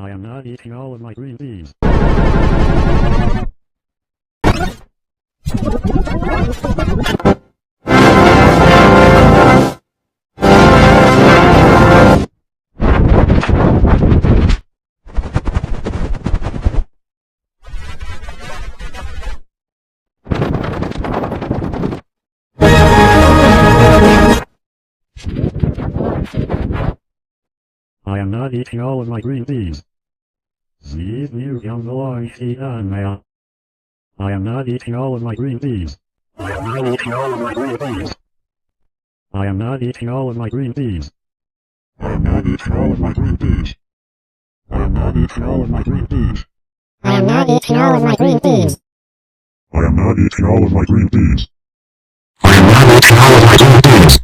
I am not eating all of my green beans. I am not eating all of my green beans. Leave me alone, Fiona. I am not eating all of my green beans. I am not eating all of my green beans. I am not eating all of my green beans. I am not eating all of my green beans. I am not eating all of my green beans. I am not eating all of my green beans. I am not eating all of my green beans. I am not eating all of my green beans.